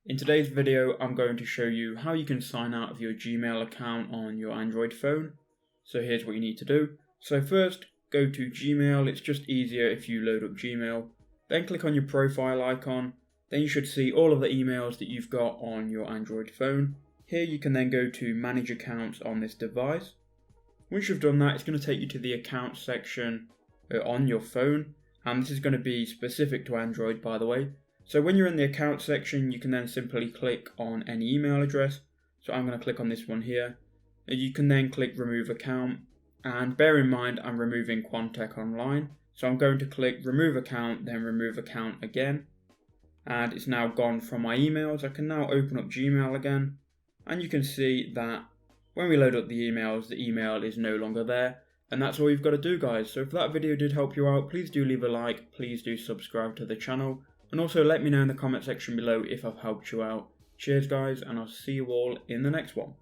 In today's video, I'm going to show you how you can sign out of your Gmail account on your Android phone. So here's what you need to do. So first, go to Gmail. It's just easier if you load up Gmail. Then click on your profile icon. Then you should see all of the emails that you've got on your Android phone. Here you can then go to Manage Accounts on this device. Once you've done that, it's going to take you to the Accounts section on your phone. And this is going to be specific to Android, by the way. So when you're in the account section, you can then simply click on any email address. So I'm going to click on this one here. You can then click remove account, and bear in mind I'm removing Quantech Online. So I'm going to click remove account, then remove account again. And it's now gone from my emails. I can now open up Gmail again, and you can see that when we load up the email is no longer there. And that's all you've got to do, guys. So if that video did help you out, please do leave a like, please do subscribe to the channel. And also let me know in the comment section below if I've helped you out. Cheers guys, and I'll see you all in the next one.